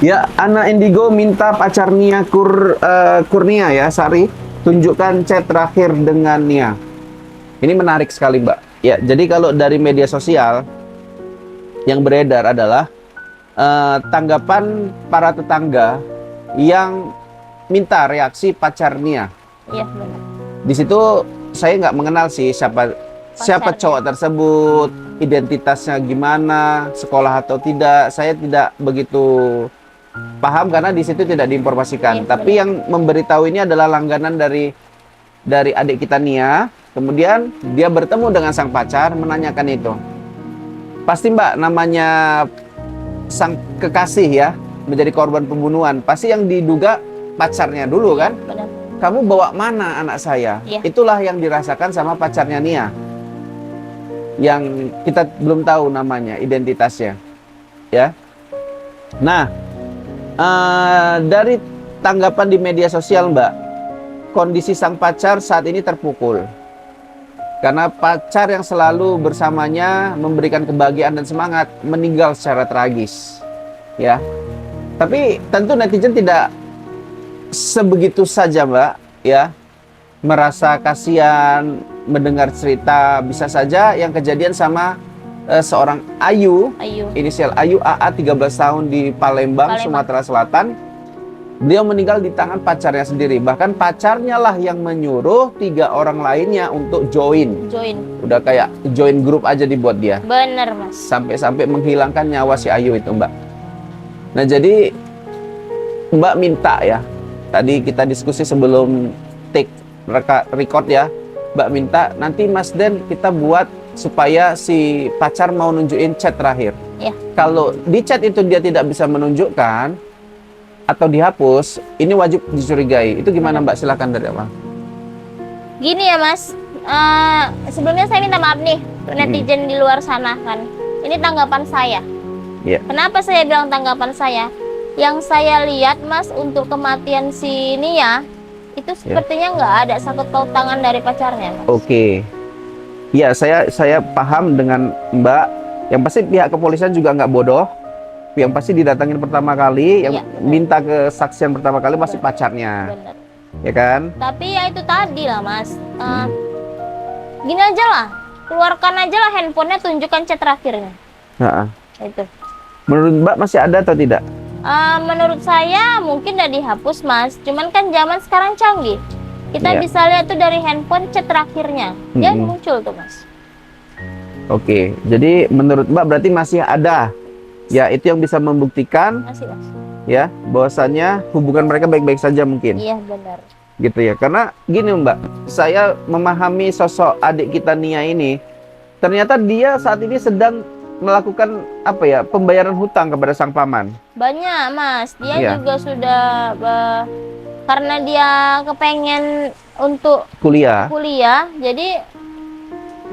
Ya, Ana Indigo minta pacar Nia Kurnia ya, Sari, tunjukkan chat terakhir dengan Nia. Ini menarik sekali, Mbak. Ya, jadi kalau dari media sosial yang beredar adalah tanggapan para tetangga yang minta reaksi pacar Nia. Iya, benar. Di situ saya nggak mengenal sih siapa Pacarnya. cowok tersebut, identitasnya gimana, sekolah atau tidak. Saya tidak begitu paham karena di situ tidak diinformasikan. Iya, Tapi yang memberitahu ini adalah langganan dari adik kita Nia. Kemudian dia bertemu dengan sang pacar menanyakan itu. Pasti Mbak, namanya sang kekasih ya, menjadi korban pembunuhan. Pasti yang diduga pacarnya dulu kan? Benar. Kamu bawa mana anak saya? Iya. Itulah yang dirasakan sama pacarnya Nia. Yang kita belum tahu namanya, identitasnya. Ya. Nah, dari tanggapan di media sosial, Mbak, kondisi sang pacar saat ini terpukul. Karena pacar yang selalu bersamanya memberikan kebahagiaan dan semangat meninggal secara tragis. Ya. Tapi tentu netizen tidak sebegitu saja, Mbak, ya. Merasa kasihan mendengar cerita. Bisa saja yang kejadian sama seorang Ayu, inisial Ayu, AA, 13 tahun di Palembang, Sumatera Selatan. Beliau meninggal di tangan pacarnya sendiri. Bahkan pacarnya lah yang menyuruh 3 orang lainnya untuk join. Udah kayak join grup aja dibuat dia. Bener, Mas. Sampai-sampai menghilangkan nyawa si Ayu itu, Mbak. Nah, jadi Mbak minta ya, tadi kita diskusi sebelum take record ya, Mbak minta nanti Mas Den kita buat supaya si pacar mau nunjukin chat terakhir. Ya. Kalau di chat itu dia tidak bisa menunjukkan atau dihapus, ini wajib dicurigai. Itu gimana Mbak? Silakan dari awal. Gini ya Mas, sebelumnya saya minta maaf nih untuk netizen di luar sana kan. Ini tanggapan saya. Yeah. Kenapa saya bilang tanggapan saya? Yang saya lihat Mas, untuk kematian si Nia itu sepertinya nggak ada sangkut paut tangan dari pacarnya, Mas. Oke. Ya, saya paham dengan Mbak. Yang pasti pihak kepolisian juga nggak bodoh. Yang pasti didatangin pertama kali, yang minta kesaksian pertama kali masih pacarnya. Bener. Ya kan? Tapi ya itu tadi lah Mas. Gini aja lah, keluarkan aja lah handphonenya, tunjukkan chat terakhirnya. Itu. Menurut Mbak masih ada atau tidak? Menurut saya mungkin udah dihapus Mas. Cuman kan zaman sekarang canggih. Kita bisa lihat tuh dari handphone chat terakhirnya. Dia muncul tuh Mas. Oke, jadi menurut Mbak berarti masih ada. Ya, itu yang bisa membuktikan Masih, Mas. Ya, bahwasannya hubungan mereka baik-baik saja mungkin. Iya, benar. Gitu ya. Karena gini Mbak, saya memahami sosok adik kita Nia ini. Ternyata dia saat ini sedang melakukan apa ya, pembayaran hutang kepada sang paman. Banyak Mas, dia juga sudah karena dia kepengen untuk kuliah, jadi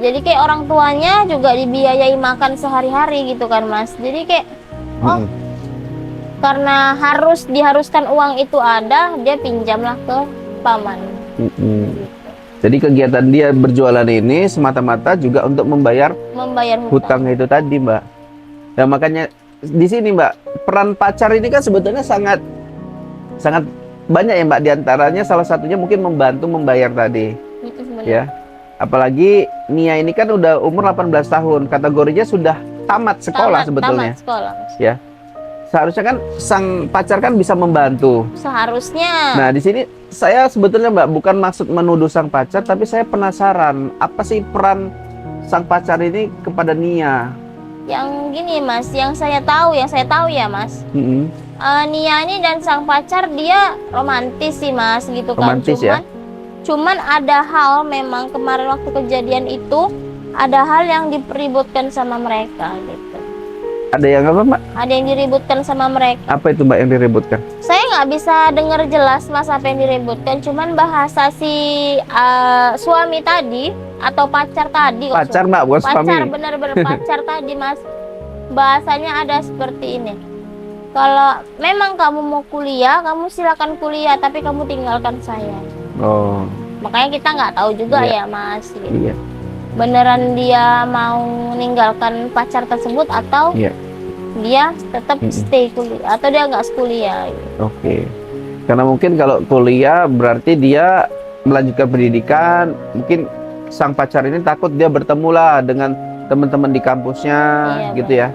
kayak orang tuanya juga dibiayai makan sehari-hari gitu kan Mas. Jadi kayak karena diharuskan uang itu ada, dia pinjamlah ke paman. Jadi kegiatan dia berjualan ini semata-mata juga untuk membayar hutang itu tadi, Mbak. Dan makanya di sini Mbak, peran pacar ini kan sebetulnya sangat banyak ya Mbak. Diantaranya salah satunya mungkin membantu membayar tadi. Ya. Apalagi Nia ini kan udah umur 18 tahun, kategorinya sudah tamat sekolah sebetulnya. Tamat sekolah. Ya. Seharusnya kan sang pacar kan bisa membantu. Seharusnya. Nah, di sini saya sebetulnya Mbak bukan maksud menuduh sang pacar, tapi saya penasaran apa sih peran sang pacar ini kepada Nia. Yang gini Mas, yang saya tahu ya Mas. Nia ini dan sang pacar dia romantis sih Mas, gitu kan. Romantis ya. Cuman ada hal, memang kemarin waktu kejadian itu ada hal yang diributkan sama mereka gitu. Ada yang apa Mbak? Ada yang diributkan sama mereka. Apa itu Mbak yang diributkan? Saya nggak bisa dengar jelas Mas apa yang diributkan. Cuman bahasa si suami tadi atau pacar tadi. Pacar Mbak, bukan suami. Pacar, bener-bener pacar tadi Mas. Bahasanya ada seperti ini. Kalau memang kamu mau kuliah, kamu silakan kuliah, tapi kamu tinggalkan saya. Oh. Makanya kita nggak tahu juga ya Mas. Gitu. Iya. Beneran dia mau meninggalkan pacar tersebut atau dia tetap stay kuliah atau dia nggak kuliah gitu. Oke. Karena mungkin kalau kuliah berarti dia melanjutkan pendidikan, mungkin sang pacar ini takut dia bertemu lah dengan teman-teman di kampusnya, Iya, gitu ya.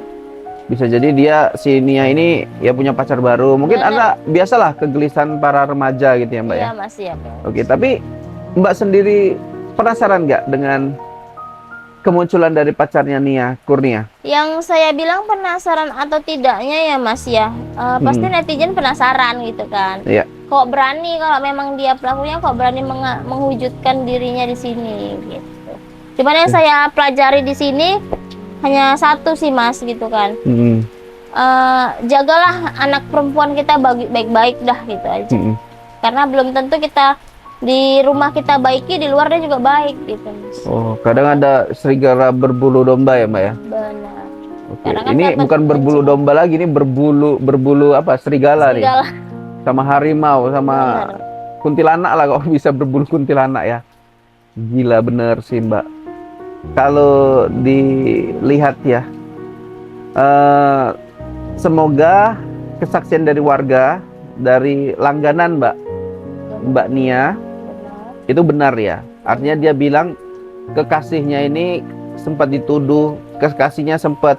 Bisa jadi dia si Nia ini ya punya pacar baru. Mungkin Benar. ada biasalah kegelisahan para remaja gitu ya Mbak Iya ya. Mas ya. Oke, tapi Mbak sendiri penasaran nggak dengan kemunculan dari pacarnya Nia Kurnia? Yang saya bilang penasaran atau tidaknya ya Mas ya, pasti netizen penasaran gitu kan. Iya. Kok berani kalau memang dia pelakunya, kok berani mewujudkan dirinya di sini gitu. Cuman yang saya pelajari di sini hanya satu sih Mas gitu kan. Jagalah anak perempuan kita baik-baik dah gitu aja. Karena belum tentu kita di rumah kita baiki, di luar dia juga baik gitu Mas. Oh, kadang ada serigala berbulu domba ya Mbak ya? Benar. Oke. Karena kan Ini dapat bukan berbulu mencegah. domba lagi, ini berbulu apa? Serigala nih. Serigala. Sama harimau, sama Benar. kuntilanak lah kalau bisa berbulu kuntilanak ya. Gila bener sih Mbak. Kalau dilihat ya, semoga kesaksian dari warga, dari langganan Mbak Nia Benar. itu benar ya. Artinya dia bilang kekasihnya ini sempat dituduh, kekasihnya sempat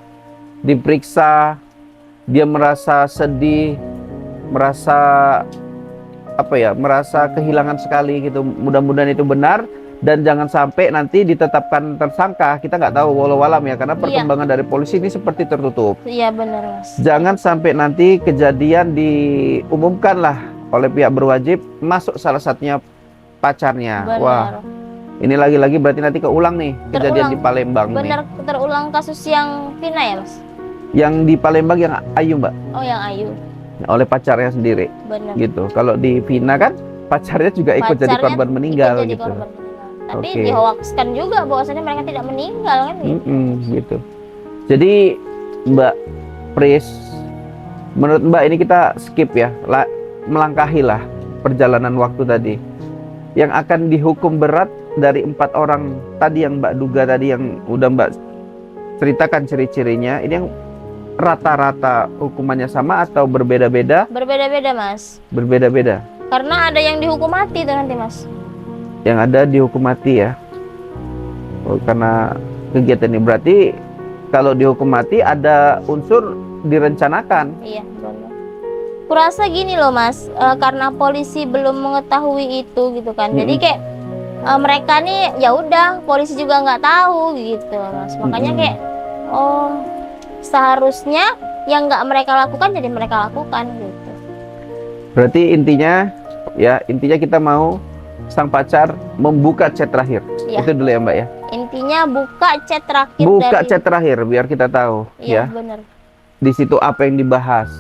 diperiksa, dia merasa sedih, merasa merasa kehilangan sekali gitu. Mudah-mudahan itu benar dan jangan sampai nanti ditetapkan tersangka. Kita nggak tahu walau alam ya, karena perkembangan dari polisi ini seperti tertutup. Iya benar Mas. Jangan sampai nanti kejadian diumumkan lah oleh pihak berwajib masuk salah satunya pacarnya. Benar. Wah, ini lagi-lagi berarti nanti keulang nih kejadian Terulang. di Palembang Benar nih. terulang kasus yang Vina ya Mas? Yang di Palembang yang Ayu Mbak, Oh yang Ayu. oleh pacarnya sendiri Benar. gitu. Kalau di Vina kan pacarnya juga ikut jadi Pacarnya korban meninggal ikut jadi gitu. korban meninggal. Tapi Oke. dihoaxkan juga bahwasanya mereka tidak meninggal kan gitu. Gitu. Jadi Mbak Pris, menurut Mbak ini kita skip ya, melangkahilah perjalanan waktu tadi. Yang akan dihukum berat dari 4 orang tadi yang Mbak duga tadi, yang udah Mbak ceritakan ciri-cirinya, ini yang rata-rata hukumannya sama atau berbeda-beda? Berbeda-beda Mas. Berbeda-beda. Karena ada yang dihukum mati tuh nanti Mas. Yang ada dihukum mati ya. Oh, karena kegiatan ini berarti kalau dihukum mati ada unsur direncanakan. Iya benar. Kurasa gini loh Mas, karena polisi belum mengetahui itu gitu kan. Jadi kayak mereka nih ya udah, polisi juga nggak tahu gitu Mas. Makanya kayak oh seharusnya yang nggak mereka lakukan jadi mereka lakukan gitu. Berarti intinya kita mau sang pacar membuka chat terakhir. Iya. Itu dulu ya Mbak ya. Intinya buka chat terakhir Buka dari chat terakhir biar kita tahu Iya ya. benar. Di situ apa yang dibahas.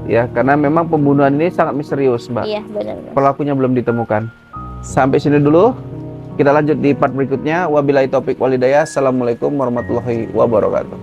Ya, karena memang pembunuhan ini sangat misterius, Mbak. Iya benar Mas. Pelakunya belum ditemukan. Sampai sini dulu. Kita lanjut di part berikutnya. Wabillahi taufik walhidayah. Assalamualaikum warahmatullahi wabarakatuh.